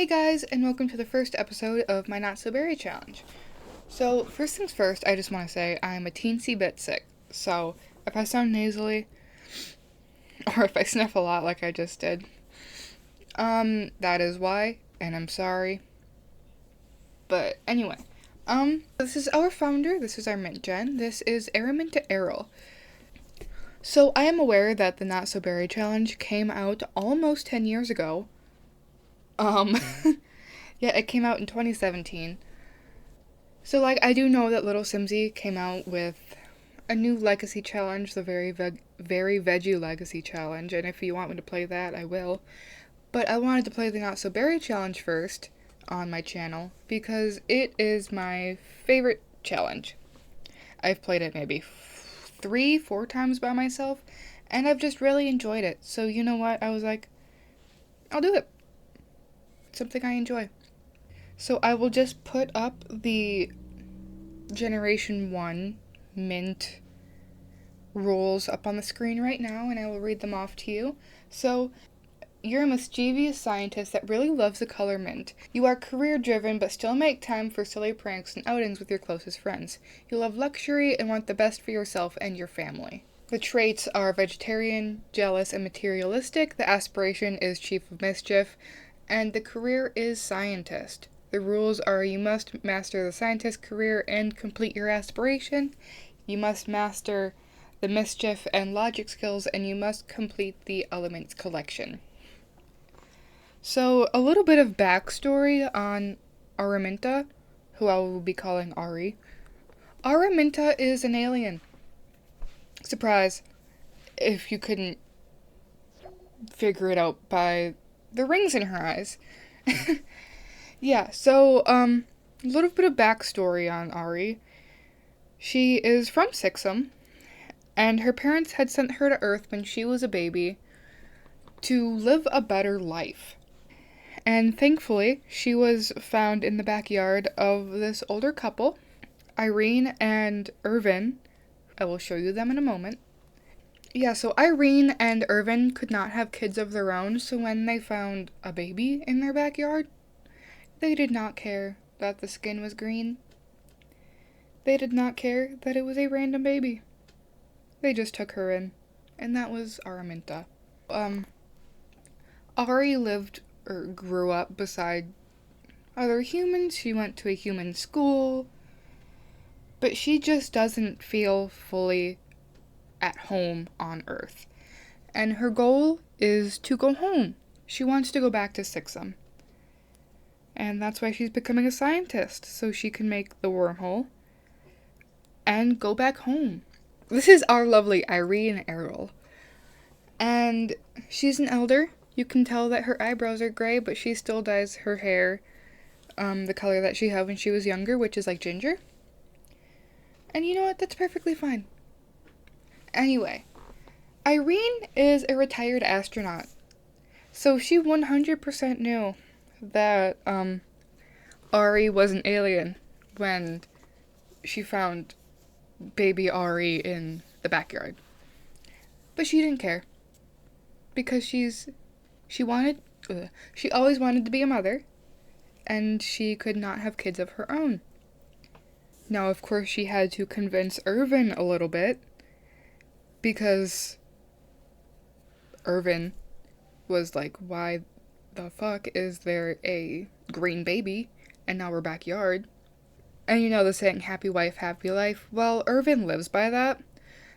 Hey guys, and welcome to the first episode of my Not So Berry Challenge. So, first things first, I just want to say I'm a teensy bit sick. So, if I sound nasally, or if I sniff a lot like I just did, that is why, and I'm sorry. But anyway, this is our founder, this is our mint gen, this is Araminta Aril. So, I am aware that the Not So Berry Challenge came out almost 10 years ago. Yeah, it came out in 2017. So, I do know that Little Simsy came out with a new legacy challenge, the Very Veggie Legacy Challenge, and if you want me to play that, I will. But I wanted to play the Not So Berry Challenge first on my channel, because it is my favorite challenge. I've played it maybe 3-4 times by myself, and I've just really enjoyed it. So, you know what? I was like, I'll do it. It's something I enjoy. So I will just put up the Generation 1 mint rules up on the screen right now, and I will read them off to you. So, you're a mischievous scientist that really loves the color mint. You are career-driven but still make time for silly pranks and outings with your closest friends. You love luxury and want the best for yourself and your family. The traits are vegetarian, jealous, and materialistic. The aspiration is chief of mischief, and the career is scientist. The rules are you must master the scientist career and complete your aspiration. You must master the mischief and logic skills, and you must complete the elements collection. So, a little bit of backstory on Araminta, who I will be calling Ari. Araminta is an alien. Surprise, if you couldn't figure it out by the rings in her eyes. Yeah, so, a little bit of backstory on Ari. She is from Sixum, and her parents had sent her to Earth when she was a baby to live a better life. And thankfully, she was found in the backyard of this older couple, Irene and Irvin. I will show you them in a moment. Yeah, so Irene and Irvin could not have kids of their own, so when they found a baby in their backyard, they did not care that the skin was green. They did not care that it was a random baby. They just took her in, and that was Araminta. Ari lived or grew up beside other humans. She went to a human school, but she just doesn't feel fully at home on Earth. And her goal is to go home. She wants to go back to Sixum. And that's why she's becoming a scientist, so she can make the wormhole and go back home. This is our lovely Irene Aril. And she's an elder. You can tell that her eyebrows are gray, but she still dyes her hair the color that she had when she was younger, which is like ginger. And you know what? That's perfectly fine. Anyway, Irene is a retired astronaut. So she 100% knew that Ari was an alien when she found baby Ari in the backyard. But she didn't care. Because she always wanted to be a mother, and she could not have kids of her own. Now, of course, she had to convince Irvin a little bit, because Irvin was like, why the fuck is there a green baby in our backyard? And you know the saying, happy wife, happy life? Well, Irvin lives by that.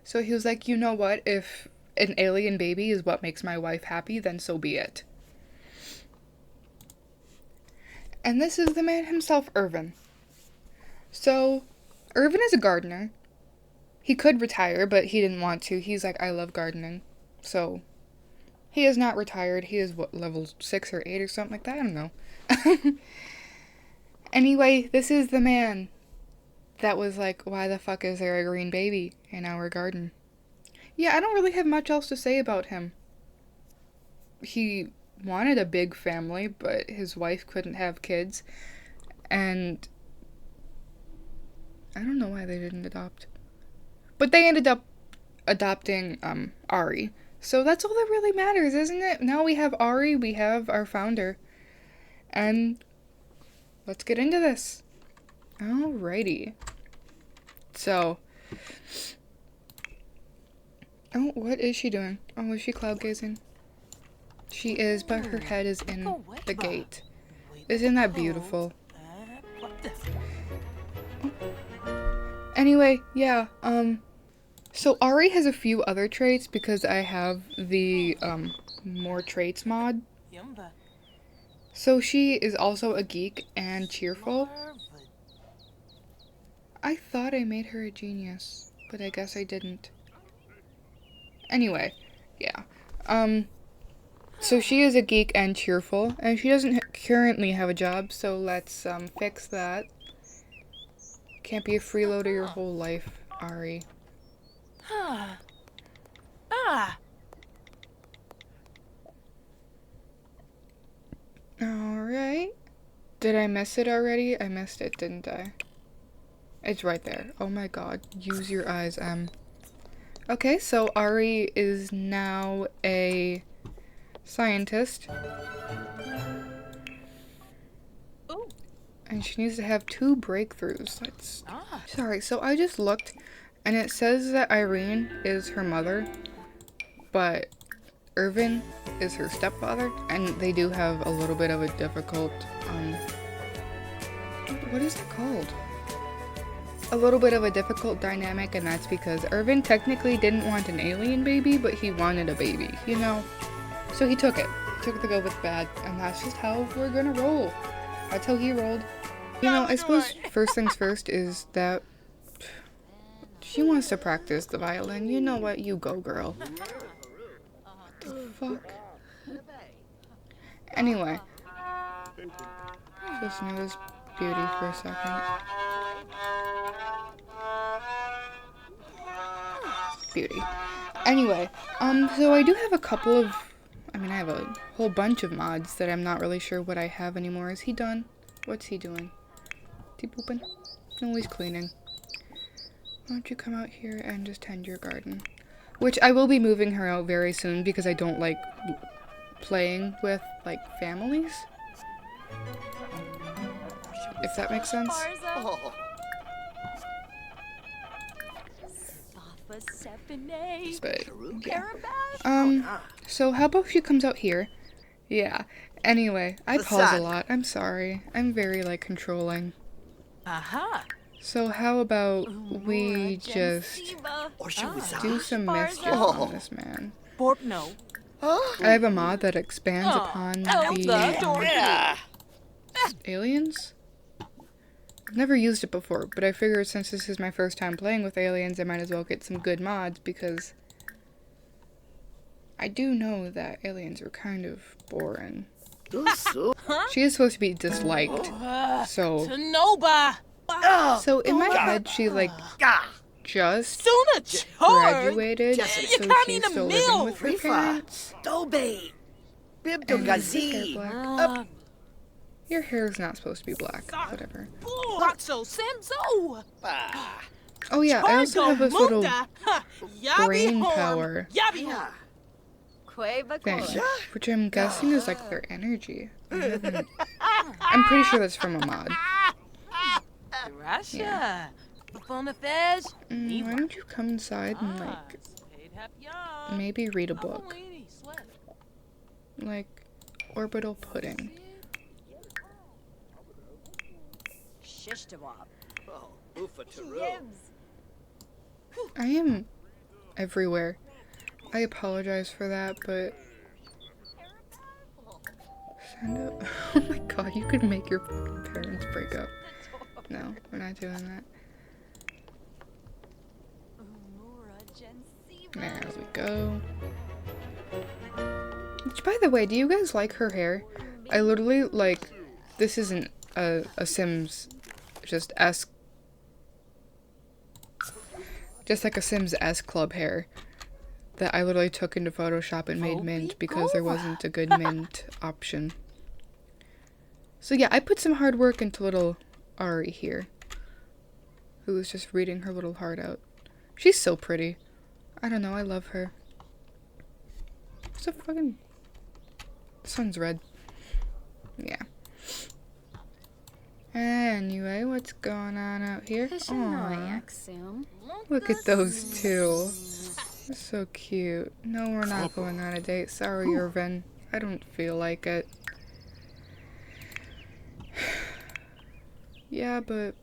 So he was like, you know what, if an alien baby is what makes my wife happy, then so be it. And this is the man himself, Irvin. So, Irvin is a gardener. He could retire, but he didn't want to. He's like, I love gardening. So, he is not retired. He is, level 6 or 8 or something like that? I don't know. Anyway, this is the man that was like, why the fuck is there a green baby in our garden? Yeah, I don't really have much else to say about him. He wanted a big family, but his wife couldn't have kids. And I don't know why they didn't adopt. But they ended up adopting Ari. So that's all that really matters, isn't it? Now we have Ari, we have our founder. and let's get into this. Alrighty. So, oh, what is she doing? Oh, is she cloud gazing? She is, but her head is in the gate. Isn't that beautiful? Anyway, yeah, so Ari has a few other traits because I have the, more traits mod. So she is also a geek and cheerful. I thought I made her a genius, but I guess I didn't. Anyway, yeah. So she is a geek and cheerful, and she doesn't currently have a job, so let's, fix that. Can't be a freeloader your whole life, Ari. Alright. Did I miss it already? I missed it, didn't I? It's right there. Oh my god. Use your eyes, Em. Okay, so Ari is now a scientist. And she needs to have 2 breakthroughs. Sorry, so I just looked, and it says that Irene is her mother, but Irvin is her stepfather, and they do have a little bit of a difficult, what is it called? A little bit of a difficult dynamic, and that's because Irvin technically didn't want an alien baby, but he wanted a baby, you know? So he took it. He took the good with the bad, and that's just how we're gonna roll. That's how he rolled. You know, I suppose first things first is that she wants to practice the violin. You know what? You go, girl. What the fuck? Anyway. Listen to this beauty for a second. Beauty. Anyway, so I do have a couple of, I have a whole bunch of mods that I'm not really sure what I have anymore. Is he done? What's he doing? Is he pooping? No, he's cleaning. Why don't you come out here and just tend your garden? Which I will be moving her out very soon because I don't like playing with, like, families. If that makes sense. But, yeah. So how about she comes out here? Yeah. Anyway, I pause a lot. I'm sorry. I'm very, like, controlling. So how about we just do some mischief on this man? I have a mod that expands upon the aliens? I've never used it before, but I figured since this is my first time playing with aliens, I might as well get some good mods because I do know that aliens are kind of boring. She is supposed to be disliked, so in my head she like just graduated, so she's still living with her parents. And her hair black. Your hair is not supposed to be black. Whatever. Oh yeah, I also have this little brain power thing, which I'm guessing is like their energy. I'm pretty sure that's from a mod. Yeah. Why don't you come inside and like maybe read a book? Like orbital pudding. I am everywhere. I apologize for that, but send up. Oh my god, you could make your fucking parents break up. No, we're not doing that. There we go. Which, by the way, do you guys like her hair? I literally, like, this isn't a Sims just like a Sims S Club hair that I literally took into Photoshop and made mint because there wasn't a good mint option. So yeah, I put some hard work into little Ari here, who was just reading her little heart out. She's so pretty. I don't know, I love her. So fucking... The sun's red. Yeah. Anyway, what's going on out here? Aw, Aw. look at those two. They're so cute. No, we're not going on a date. Sorry, Irvin. I don't feel like it. Yeah, but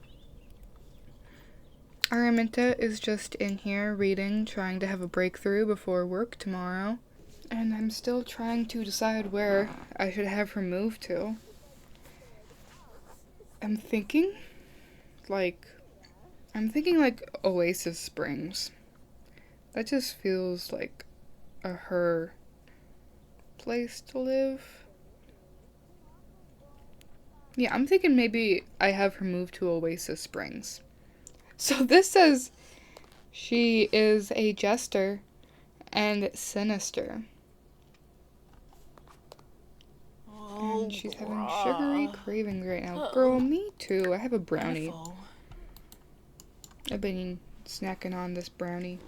Araminta is just in here reading, trying to have a breakthrough before work tomorrow. And I'm still trying to decide where I should have her move to. I'm thinking like Oasis Springs. That just feels like a her place to live. Yeah, I'm thinking maybe I have her move to Oasis Springs. So this says she is a jester and sinister. And she's having sugary cravings right now. Girl, me too. I have a brownie. I've been snacking on this brownie.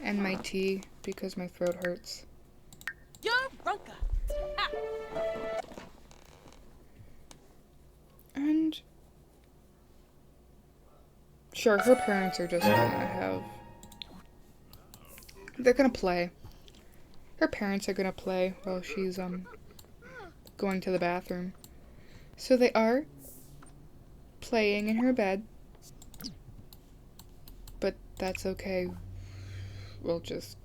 And my tea because my throat hurts. And sure, her parents are just they're gonna play. Her parents are gonna play while she's going to the bathroom. So they are playing in her bed. But that's okay. We'll just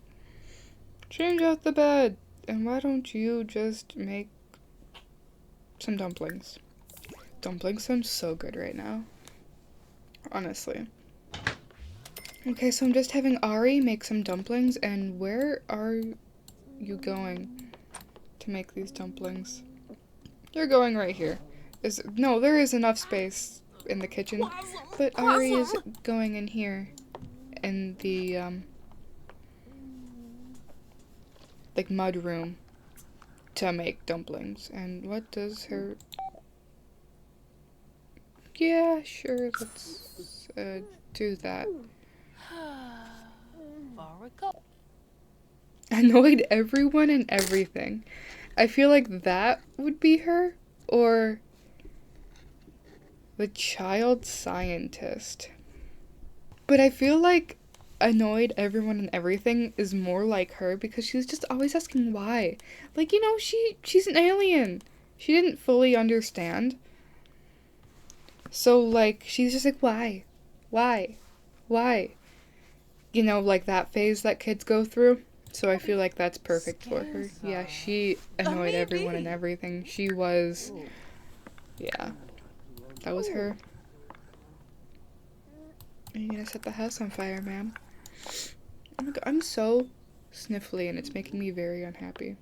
change out the bed. And why don't you just make some dumplings? Dumplings sound so good right now. Honestly. Okay, so I'm just having Ari make some dumplings, and where are you going to make these dumplings? You're going right here. No, there is enough space in the kitchen, but Ari is going in here in the like mud room to make dumplings. And what does her... Yeah, sure, let's do that. Annoyed everyone and everything. I feel like that would be her, or the child scientist. But I feel like annoyed everyone and everything is more like her because she's just always asking why. Like, you know, she's an alien. She didn't fully understand. So, like, she's just like, why? Why? Why? You know, like that phase that kids go through. So I feel like that's perfect for her. Yeah, she annoyed everyone and everything. She was... Yeah. That was her. Are you gonna set the house on fire, ma'am? Oh my god, I'm so sniffly and it's making me very unhappy.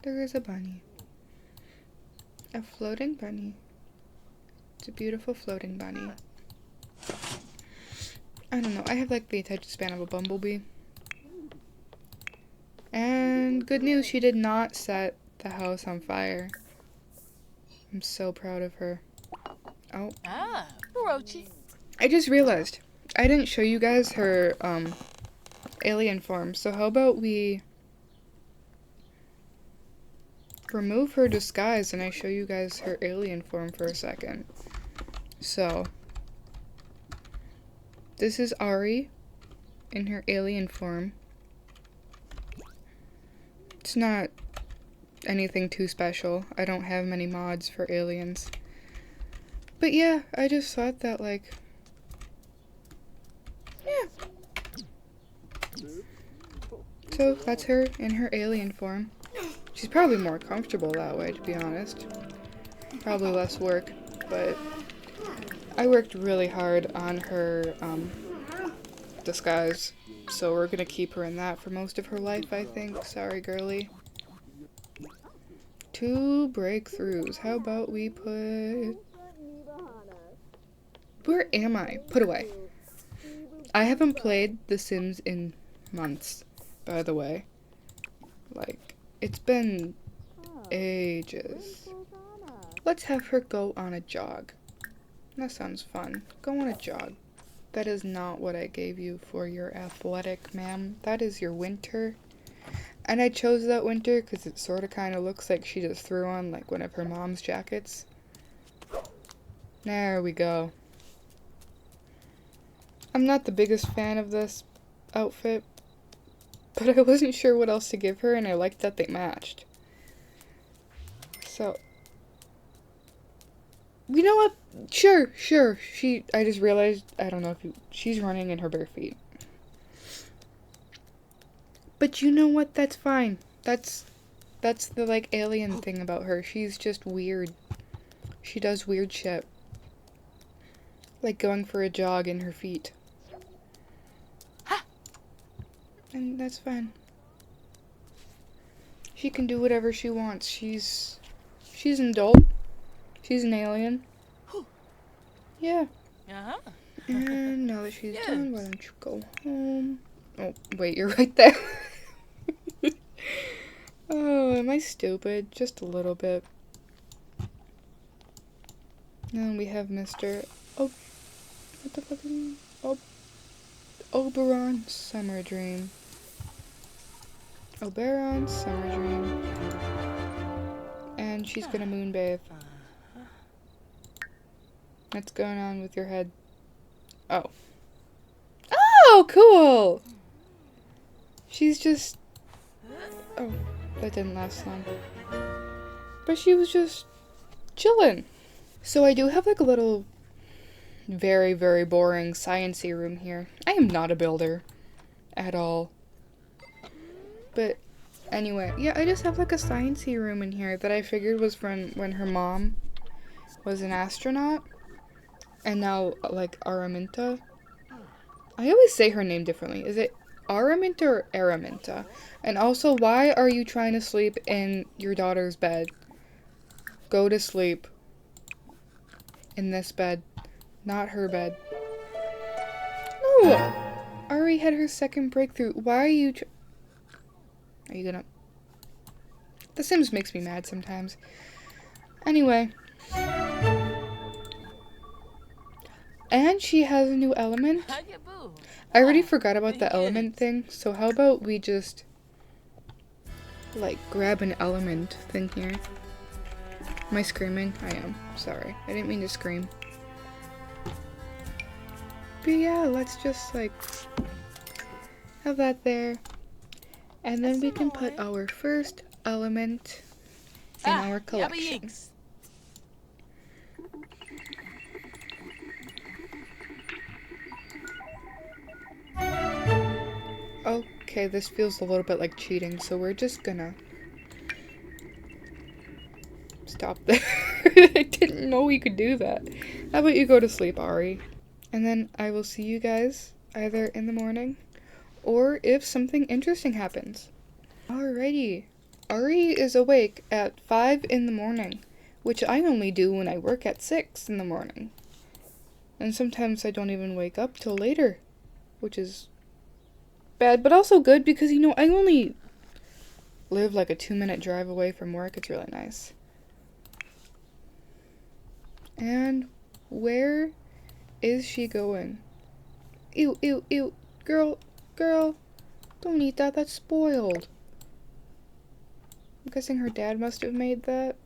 There is a bunny. A floating bunny. It's a beautiful floating bunny. I don't know, I have like the attention span of a bumblebee. And good news, she did not set the house on fire. I'm so proud of her. Oh. I just realized, I didn't show you guys her alien form, so how about we remove her disguise and I show you guys her alien form for a second. So, this is Ari in her alien form. It's not anything too special. I don't have many mods for aliens. But yeah, I just thought that, like, yeah. So that's her in her alien form. She's probably more comfortable that way, to be honest. Probably less work, but I worked really hard on her disguise, so we're gonna keep her in that for most of her life, I think. Sorry, girly. 2 breakthroughs. How about we put... Where am I? Put away. I haven't played The Sims in months, by the way. Like, it's been ages. Let's have her go on a jog. That sounds fun. Go on a jog. That is not what I gave you for your athletic, ma'am. That is your winter. And I chose that winter because it sort of kind of looks like she just threw on like one of her mom's jackets. There we go. I'm not the biggest fan of this outfit, but I wasn't sure what else to give her, and I liked that they matched. So, you know what? Sure. I just realized, I don't know if she's running in her bare feet. But you know what? That's fine. That's the, like, alien thing about her. She's just weird. She does weird shit. Like going for a jog in her feet. And that's fine. She can do whatever she wants. She's an adult. She's an alien. Yeah. And now that she's done, why don't you go home? Oh, wait, you're right there. Oh, am I stupid? Just a little bit. Then we have Mr. Oh, what the fuck is he? Oh, Oberon's Summer Dream. Oberon's Summer Dream. And she's gonna moonbathe. What's going on with your head? Oh. Oh, cool! She's just... Oh, that didn't last long. But she was just chilling. So I do have like a little very, very boring science-y room here. I am not a builder at all. But anyway, yeah, I just have like a science-y room in here that I figured was from when her mom was an astronaut. And now, like, Araminta. I always say her name differently. Is it Araminta or Araminta? And also, why are you trying to sleep in your daughter's bed? Go to sleep. In this bed. Not her bed. No! Ari had her second breakthrough. Why are you Are you gonna... The Sims makes me mad sometimes. Anyway. And she has a new element. I already forgot about the element thing, so how about we just, like, grab an element thing here. Am I screaming? I am. Sorry. I didn't mean to scream. But yeah, let's just, like, have that there. And then we can put our first element in our collection. Okay, this feels a little bit like cheating, so we're just gonna stop there. I didn't know we could do that. How about you go to sleep, Ari? And then I will see you guys either in the morning or if something interesting happens. Alrighty. Ari is awake at 5 in the morning, which I only do when I work at 6 in the morning. And sometimes I don't even wake up till later, which is bad, but also good because, you know, I only live like a 2-minute drive away from work. It's really nice. And where is she going? Ew, ew, ew. Girl, don't eat that. That's spoiled. I'm guessing her dad must have made that.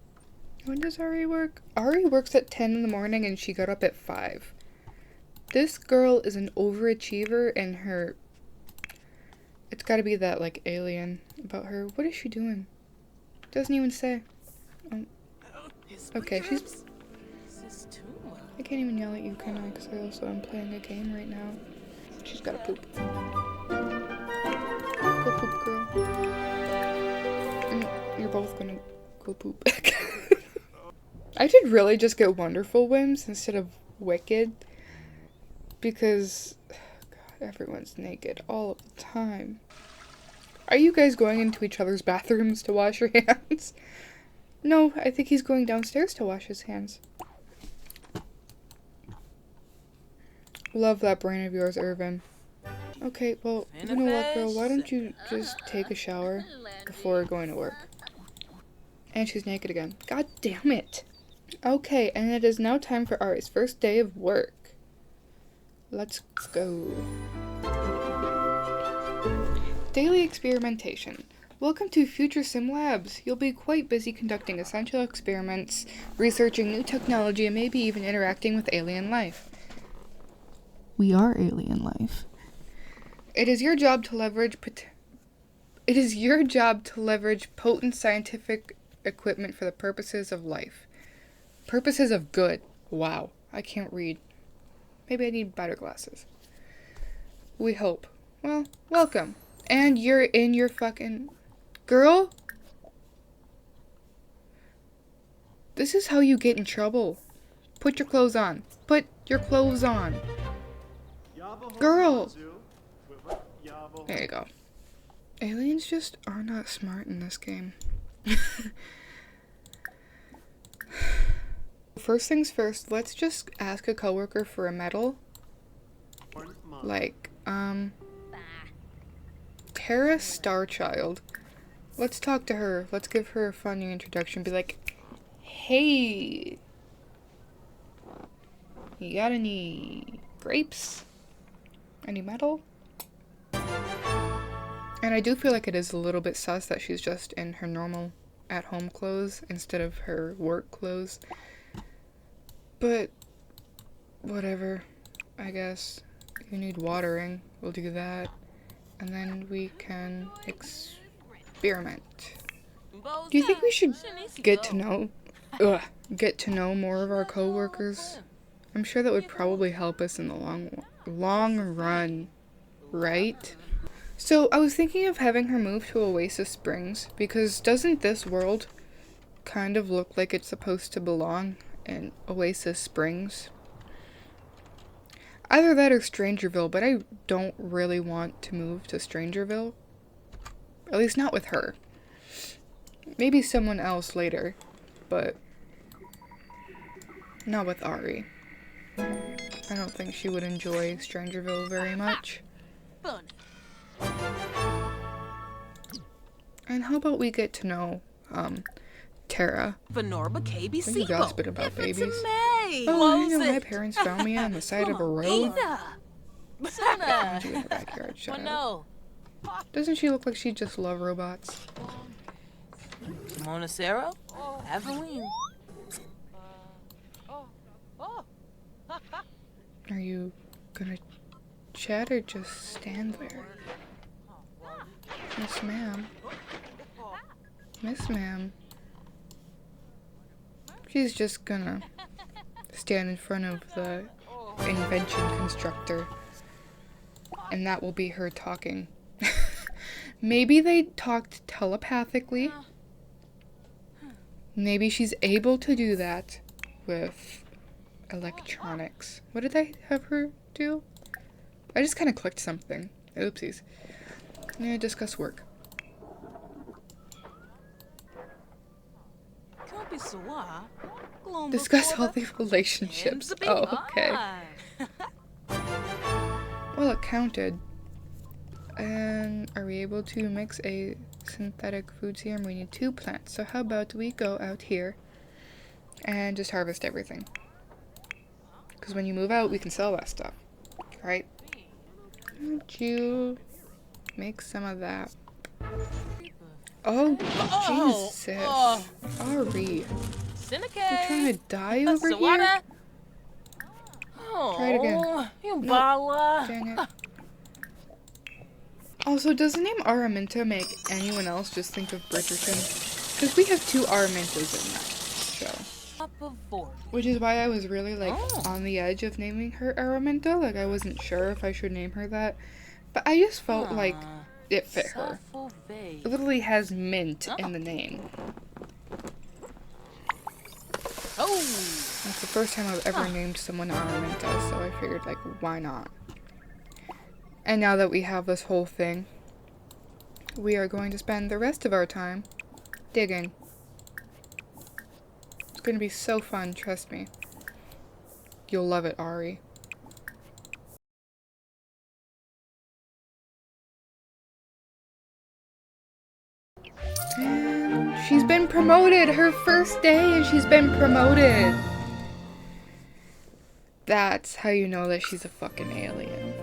When does Ari work? Ari works at 10 in the morning and she got up at 5. This girl is an overachiever and her... It's gotta be that, like, alien about her. What is she doing? Doesn't even say. Okay, she's... I can't even yell at you, can I? Because I also am playing a game right now. She's gotta poop. Go poop, girl. You're both gonna go poop. I should really just get wonderful whims instead of wicked. Because... God, everyone's naked all of the time. Are you guys going into each other's bathrooms to wash your hands? No, I think he's going downstairs to wash his hands. Love that brain of yours, Irvin. Okay, well, you know what, girl? Why don't you just take a shower before going to work? And she's naked again. God damn it. Okay, and it is now time for Ari's first day of work. Let's go. Daily experimentation. Welcome to Future Sim Labs. You'll be quite busy conducting essential experiments, researching new technology, and maybe even interacting with alien life. We are alien life. It is your job to leverage potent scientific equipment for the purposes of life. Purposes of good. Wow, I can't read. Maybe I need better glasses. We hope. Well, welcome. And you're in your fucking... Girl? This is how you get in trouble. Put your clothes on. Put your clothes on. Girl! There you go. Aliens just are not smart in this game. First things first, let's just ask a coworker for a medal. Like, Tara Starchild. Let's talk to her. Let's give her a funny introduction. Be like, hey, you got any grapes? Any metal? And I do feel like it is a little bit sus that she's just in her normal at-home clothes instead of her work clothes. But, whatever, I guess. You need watering, we'll do that. And then we can experiment. Do you think we should get to know more of our coworkers? I'm sure that would probably help us in the long run, right? So I was thinking of having her move to Oasis Springs, because doesn't this world kind of look like it's supposed to belong in Oasis Springs? Either that or Strangerville, but I don't really want to move to Strangerville. At least not with her. Maybe someone else later, but not with Ari. I don't think she would enjoy Strangerville very much. And how about we get to know, Tara? What are you gossiping about, babies? Oh, you know, my parents found me on the side of a road. Found you in her backyard, shut up. Doesn't she look like she just loves robots? Monacero? Aveline. Are you gonna chat or just stand there? Miss ma'am. Miss ma'am. She's just gonna stand in front of the invention constructor. And that will be her talking. Maybe they talked telepathically. Maybe she's able to do that with electronics. What did I have her do? I just kind of clicked something. Oopsies. Yeah, discuss work. Discuss healthy relationships. Oh, okay. Well, it counted. And are we able to mix a synthetic food serum? We need 2 plants. So how about we go out here and just harvest everything? Because when you move out, we can sell that stuff. Right? Would you make some of that? Oh, Jesus. Ari. You're trying to die over here? Try it again. No. Dang it. Also, does the name Araminta make anyone else just think of Bridgerton? Because we have 2 Aramintas in that show. Which is why I was really, like, on the edge of naming her Araminta. Like, I wasn't sure if I should name her that. But I just felt like it fit her. It literally has mint in the name. That's the first time I've ever named someone Araminta, so I figured, like, why not? And now that we have this whole thing, we are going to spend the rest of our time digging. It's going to be so fun, trust me. You'll love it, Ari. And she's been promoted! Her first day and she's been promoted! That's how you know that she's a fucking alien.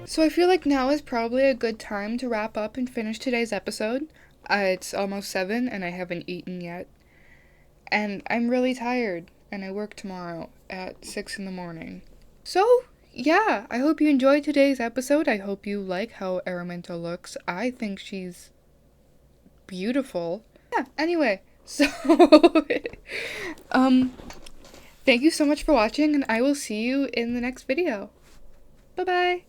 So I feel like now is probably a good time to wrap up and finish today's episode. It's almost 7 and I haven't eaten yet. And I'm really tired and I work tomorrow at 6 in the morning. So, yeah, I hope you enjoyed today's episode. I hope you like how Araminta looks. I think she's beautiful. Yeah, anyway, so thank you so much for watching and I will see you in the next video. Bye-bye.